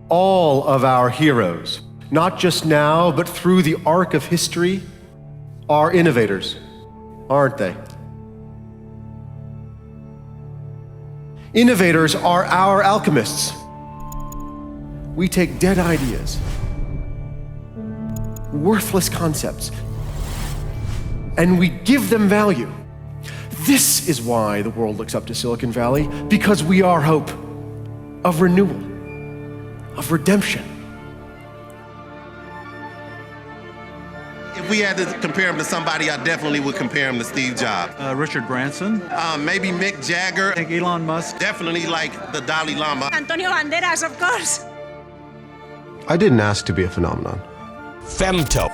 All of our heroes, not just now, but through the arc of history, are innovators, aren't they? Innovators are our alchemists. We take dead ideas, worthless concepts, and we give them value. This is why the world looks up to Silicon Valley, because we are hope of renewal, of redemption. If we had to compare him to somebody, I definitely would compare him to Steve Jobs. Richard Branson. Maybe Mick Jagger. I think Elon Musk. Definitely like the Dalai Lama. Antonio Banderas, of course. I didn't ask to be a phenomenon. Femto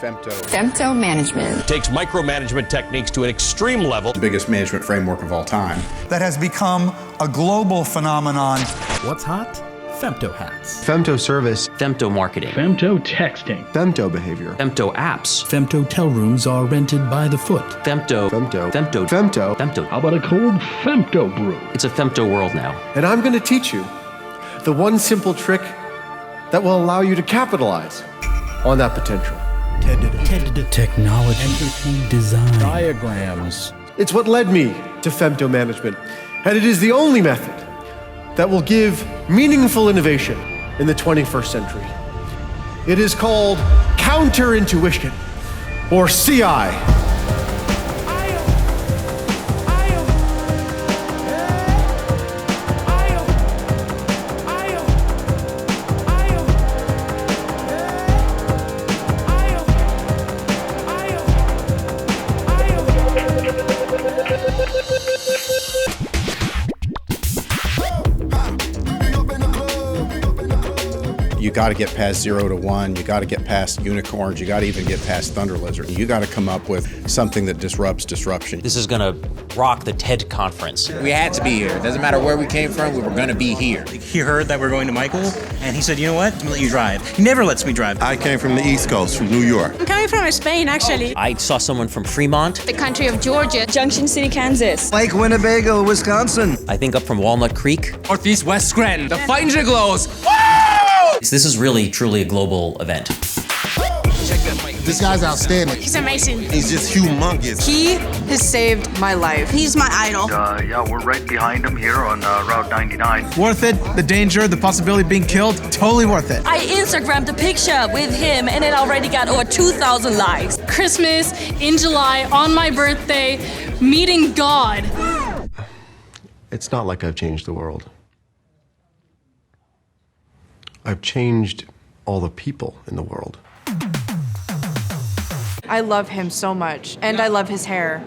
management takes micromanagement techniques to an extreme level. The biggest management framework of all time. That has become a global phenomenon. What's hot? Femto hats. Femto service. Femto marketing. Femto texting. Femto behavior. Femto apps. Femto hotel rooms are rented by the foot. Femto. How about a cold Femto brew? It's a Femto world now. And I'm going to teach you the one simple trick that will allow you to capitalize on that potential. TEDD. Technology. Entertainment. Design. Diagrams. It's what led me to Femto management, and it is the only method that will give meaningful innovation in the 21st century. It is called counterintuition, or CI. You got to get past 0 to 1. You got to get past unicorns. You got to even get past Thunder Lizard. You got to come up with something that disrupts disruption. This is gonna rock the TED conference. We had to be here. Doesn't matter where we came from, we were gonna be here. He heard that we're going to Michael, and he said, you know what, I'm gonna let you drive. He never lets me drive. I came from the East Coast, from New York. I'm coming from Spain, actually. I saw someone from Fremont. the country of Georgia, Junction City, Kansas, Lake Winnebago, Wisconsin. I think up from Walnut Creek. Northeast West Scranton, the Fighting Giglos. This is really, truly a global event. This guy's outstanding. He's amazing. He's just humongous. He has saved my life. He's my idol. Yeah, we're right behind him here on Route 99. Worth it, the danger, the possibility of being killed, totally worth it. I Instagrammed a picture with him and it already got over 2,000 likes. Christmas in July on my birthday, meeting God. It's not like I've changed the world. I've changed all the people in the world. I love him so much, and I love his hair.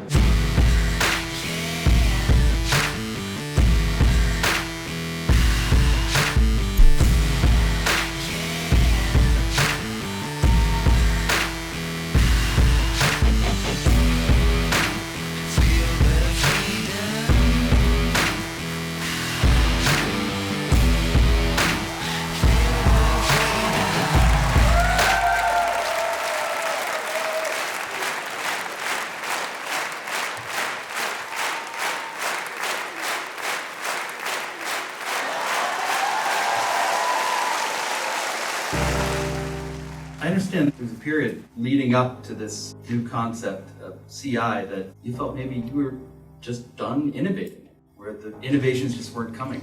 I understand there was a period leading up to this new concept of CI that you felt maybe you were just done innovating, where the innovations just weren't coming.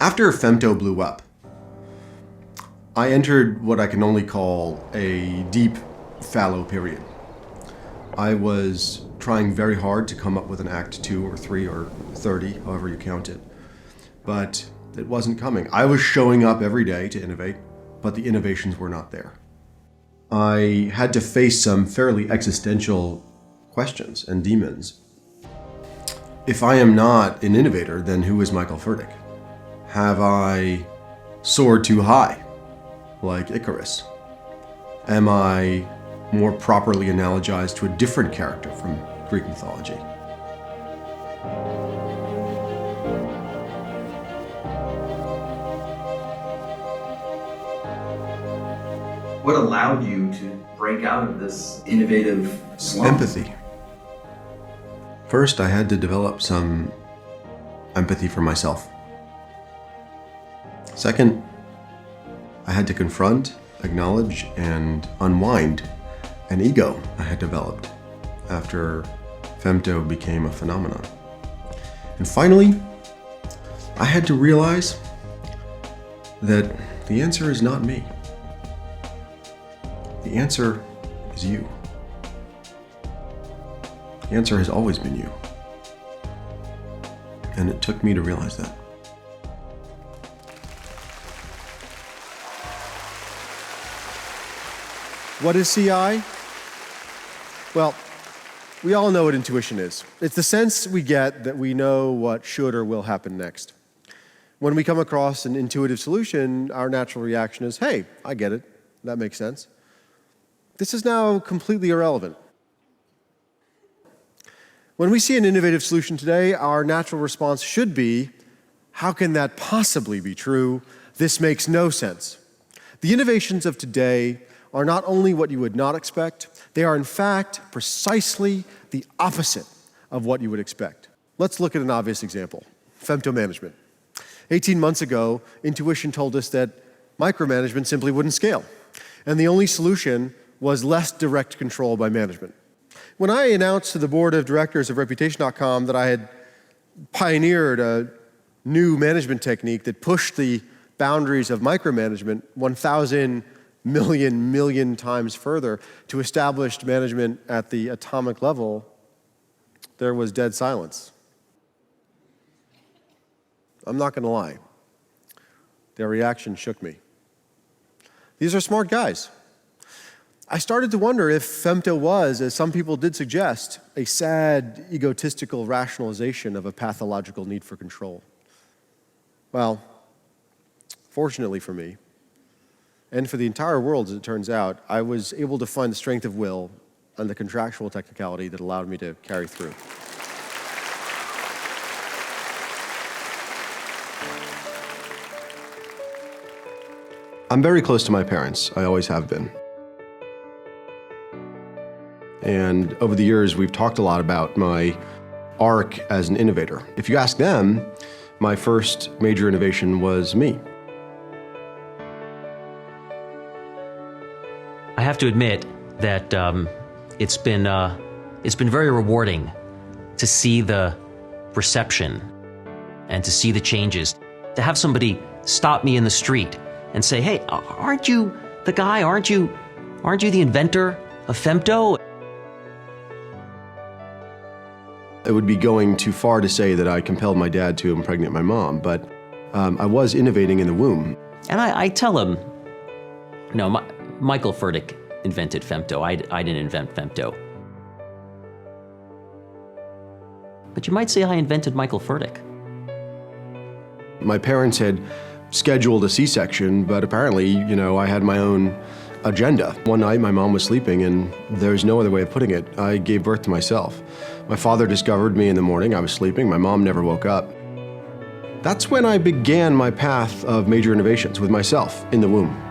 After Femto blew up, I entered what I can only call a deep fallow period. I was trying very hard to come up with an act 2 or 3 or 30, however you count it, but it wasn't coming. I was showing up every day to innovate, but the innovations were not there. I had to face some fairly existential questions and demons. If I am not an innovator, then who is Michael Fertik? Have I soared too high, like Icarus? Am I more properly analogized to a different character from Greek mythology? What allowed you to break out of this innovative slump? Empathy. First, I had to develop some empathy for myself. Second, I had to confront, acknowledge, and unwind an ego I had developed after femto became a phenomenon. And finally, I had to realize that the answer is not me. The answer is you. The answer has always been you. And it took me to realize that. What is CI? Well, we all know what intuition is. It's the sense we get that we know what should or will happen next. When we come across an intuitive solution, our natural reaction is, hey, I get it. That makes sense. This is now completely irrelevant. When we see an innovative solution today, our natural response should be, how can that possibly be true? This makes no sense. The innovations of today are not only what you would not expect, they are in fact precisely the opposite of what you would expect. Let's look at an obvious example, femto management. 18 months ago, intuition told us that micromanagement simply wouldn't scale, and the only solution was less direct control by management. When I announced to the board of directors of Reputation.com that I had pioneered a new management technique that pushed the boundaries of micromanagement 1,000 million times further to established management at the atomic level, there was dead silence. I'm not going to lie. Their reaction shook me. These are smart guys. I started to wonder if femto was, as some people did suggest, a sad, egotistical rationalization of a pathological need for control. Well, fortunately for me, and for the entire world, as it turns out, I was able to find the strength of will and the contractual technicality that allowed me to carry through. I'm very close to my parents. I always have been. And over the years, we've talked a lot about my arc as an innovator. If you ask them, my first major innovation was me. I have to admit that it's been very rewarding to see the reception and to see the changes. To have somebody stop me in the street and say, "Hey, aren't you the guy? Aren't you the inventor of femto?" It would be going too far to say that I compelled my dad to impregnate my mom, but I was innovating in the womb. And I tell him, no, Michael Fertik invented femto. I didn't invent femto. But you might say I invented Michael Fertik. My parents had scheduled a C-section, but apparently, I had my own agenda. One night, my mom was sleeping, and there's no other way of putting it. I gave birth to myself. My father discovered me in the morning. I was sleeping. My mom never woke up. That's when I began my path of major innovations with myself in the womb.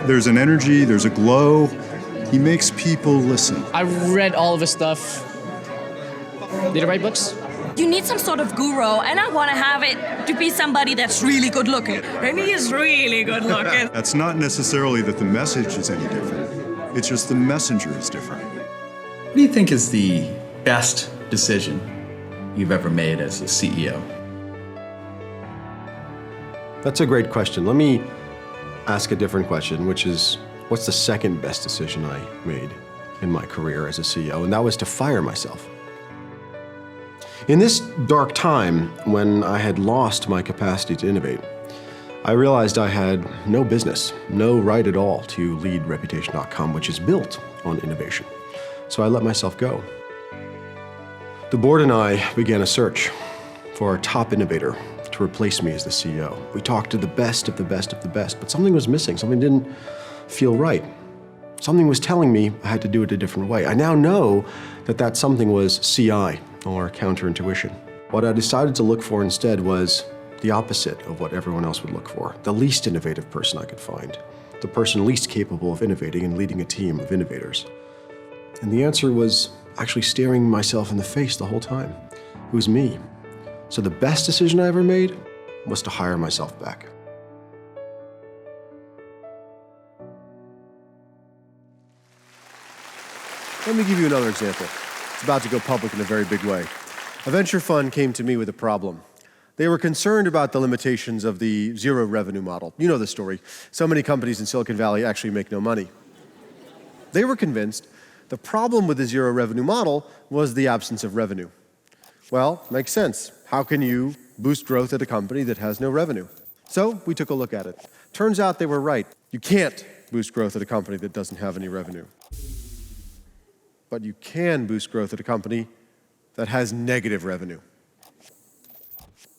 There's an energy, there's a glow. He makes people listen. I read all of his stuff. Did you write books? You need some sort of guru, and I want to have it to be somebody that's really good looking. And he is really good looking. That's not necessarily that the message is any different. It's just the messenger is different. What do you think is the best decision you've ever made as a CEO? That's a great question. Let me ask a different question, which is, what's the second best decision I made in my career as a CEO? And that was to fire myself. In this dark time, when I had lost my capacity to innovate, I realized I had no business, no right at all to lead Reputation.com, which is built on innovation. So I let myself go. The board and I began a search for a top innovator to replace me as the CEO. We talked to the best of the best of the best, but something was missing. Something didn't feel right. Something was telling me I had to do it a different way. I now know that that something was CI, or counterintuition. What I decided to look for instead was the opposite of what everyone else would look for, the least innovative person I could find, the person least capable of innovating and leading a team of innovators. And the answer was actually staring myself in the face the whole time. It was me. So the best decision I ever made was to hire myself back. Let me give you another example. It's about to go public in a very big way. A venture fund came to me with a problem. They were concerned about the limitations of the zero revenue model. You know the story. So many companies in Silicon Valley actually make no money. They were convinced the problem with the zero revenue model was the absence of revenue. Well, makes sense. How can you boost growth at a company that has no revenue? So we took a look at it. Turns out they were right. You can't boost growth at a company that doesn't have any revenue. But you can boost growth at a company that has negative revenue.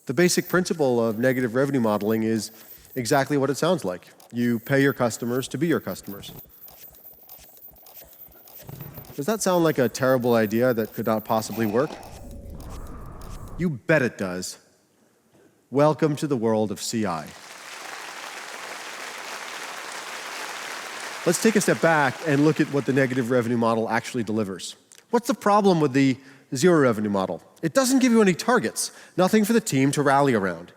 The basic principle of negative revenue modeling is exactly what it sounds like. You pay your customers to be your customers. Does that sound like a terrible idea that could not possibly work? You bet it does. Welcome to the world of CI. Let's take a step back and look at what the negative revenue model actually delivers. What's the problem with the zero revenue model? It doesn't give you any targets, nothing for the team to rally around.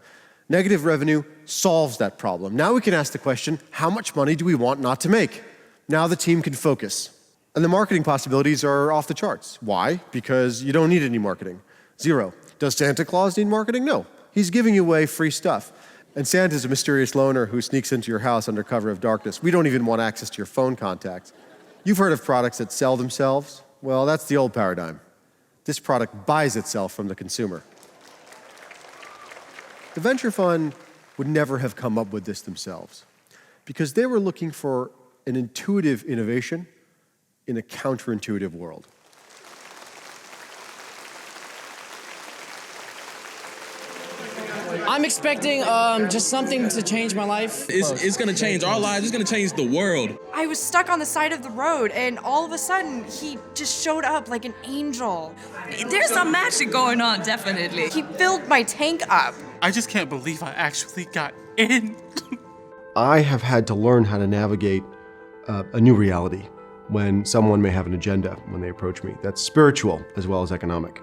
Negative revenue solves that problem. Now we can ask the question, how much money do we want not to make? Now the team can focus. And the marketing possibilities are off the charts. Why? Because you don't need any marketing. Zero. Does Santa Claus need marketing? No. He's giving you away free stuff. And Santa's a mysterious loner who sneaks into your house under cover of darkness. We don't even want access to your phone contacts. You've heard of products that sell themselves? Well, that's the old paradigm. This product buys itself from the consumer. The venture fund would never have come up with this themselves because they were looking for an intuitive innovation in a counterintuitive world. I'm expecting just something to change my life. It's going to change our lives. It's going to change the world. I was stuck on the side of the road, and all of a sudden, he just showed up like an angel. There's some magic going on, definitely. He filled my tank up. I just can't believe I actually got in. I have had to learn how to navigate a new reality when someone may have an agenda when they approach me. That's spiritual as well as economic.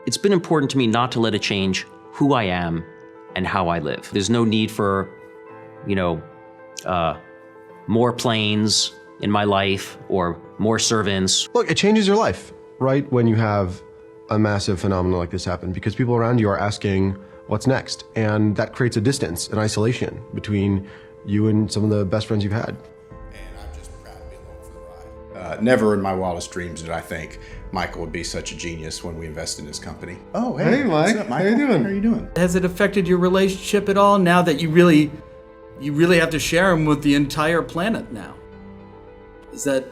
It's been important to me not to let it change who I am and how I live. There's no need for, more planes in my life or more servants. Look, it changes your life, right? When you have a massive phenomenon like this happen, because people around you are asking what's next. And that creates a distance, an isolation between you and some of the best friends you've had. And I'm just proud to be along for the ride. Never in my wildest dreams did I think Michael would be such a genius when we invested in his company. Oh, hey Mike. What's up, Michael? How you doing? How are you doing? Has it affected your relationship at all now that you really have to share them with the entire planet now? Is that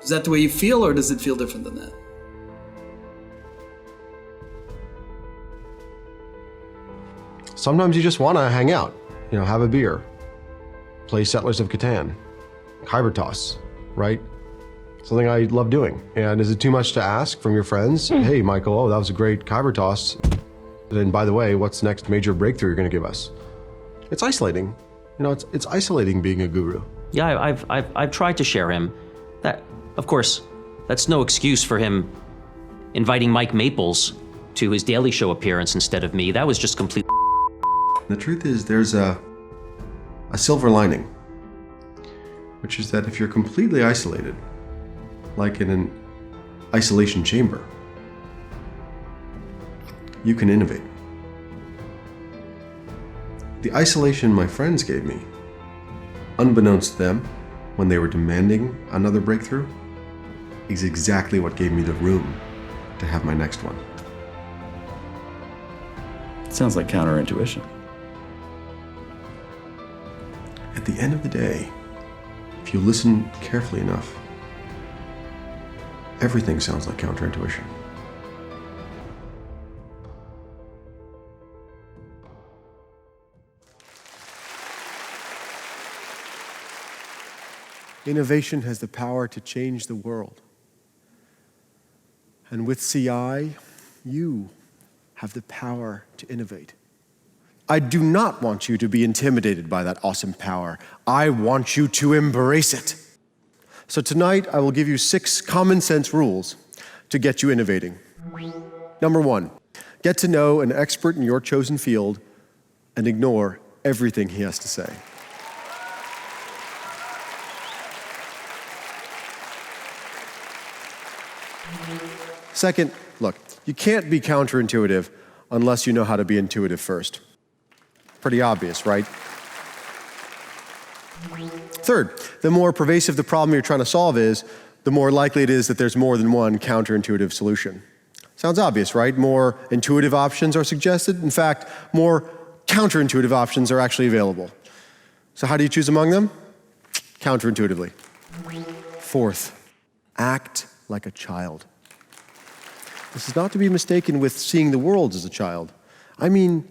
the way you feel, or does it feel different than that? Sometimes you just want to hang out, have a beer, play Settlers of Catan, hybrid toss, right? Something I love doing. And is it too much to ask from your friends? Hey, Michael, that was a great kyber toss. And by the way, what's the next major breakthrough you're going to give us? It's isolating. It's isolating being a guru. Yeah, I've tried to share him. That, of course, that's no excuse for him inviting Mike Maples to his Daily Show appearance instead of me. That was just complete. The truth is, there's a silver lining, which is that if you're completely isolated, like in an isolation chamber, you can innovate. The isolation my friends gave me, unbeknownst to them, when they were demanding another breakthrough, is exactly what gave me the room to have my next one. It sounds like counterintuition. At the end of the day, if you listen carefully enough, everything sounds like counterintuition. Innovation has the power to change the world. And with CI, you have the power to innovate. I do not want you to be intimidated by that awesome power. I want you to embrace it. So tonight, I will give you 6 common sense rules to get you innovating. Number 1, Get to know an expert in your chosen field and ignore everything he has to say. Second, look, you can't be counterintuitive unless you know how to be intuitive first. Pretty obvious, right? Third, the more pervasive the problem you're trying to solve is, the more likely it is that there's more than one counterintuitive solution. Sounds obvious, right? More intuitive options are suggested. In fact, more counterintuitive options are actually available. So how do you choose among them? Counterintuitively. Fourth, act like a child. This is not to be mistaken with seeing the world as a child. I mean,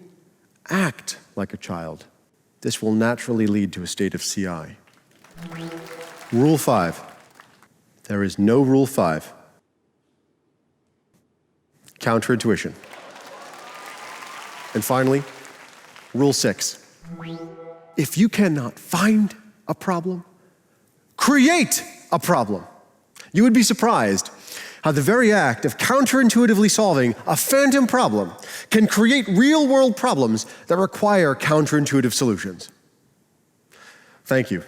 act like a child. This will naturally lead to a state of CI. Rule 5. There is no Rule 5. Counterintuition. And finally, Rule 6. If you cannot find a problem, create a problem. You would be surprised how the very act of counterintuitively solving a phantom problem can create real-world problems that require counterintuitive solutions. Thank you.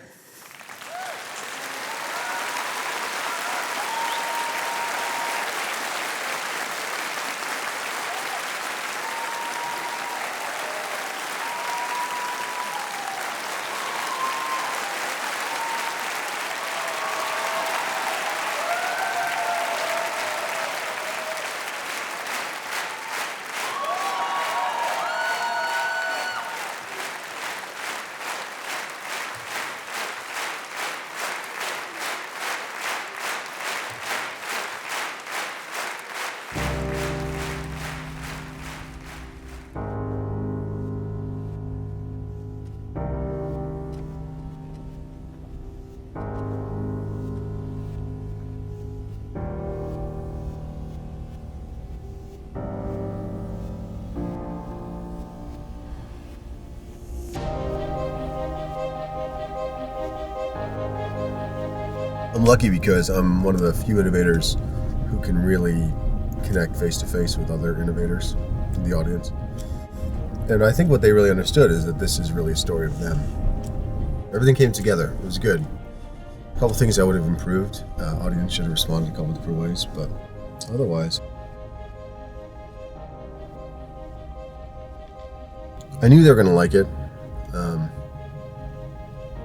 I'm lucky because I'm one of the few innovators who can really connect face-to-face with other innovators in the audience. And I think what they really understood is that this is really a story of them. Everything came together. It was good. A couple things I would have improved. Audience should have responded a couple different ways, but otherwise. I knew they were going to like it,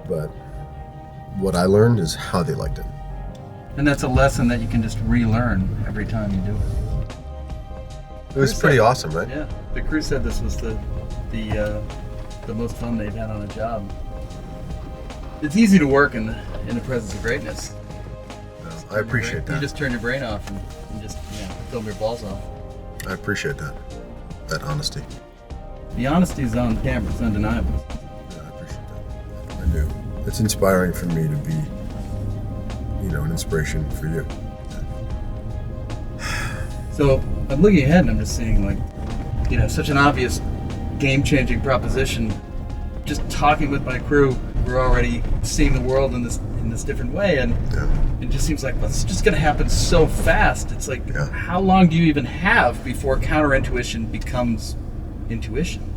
but what I learned is how they liked it. And that's a lesson that you can just relearn every time you do it. It was pretty awesome, right? Yeah. The crew said this was the most fun they've had on a job. It's easy to work in the presence of greatness. I appreciate that. You just turn your brain off and just film your balls off. I appreciate that honesty. The honesty is on camera. It's undeniable. Yeah, I appreciate that. I do. It's inspiring for me to be, an inspiration for you. So I'm looking ahead and I'm just seeing such an obvious game-changing proposition. Just talking with my crew, we're already seeing the world in this different way, and it just seems like it's just going to happen so fast. It's like, how long do you even have before counterintuition becomes intuition?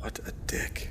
What a dick.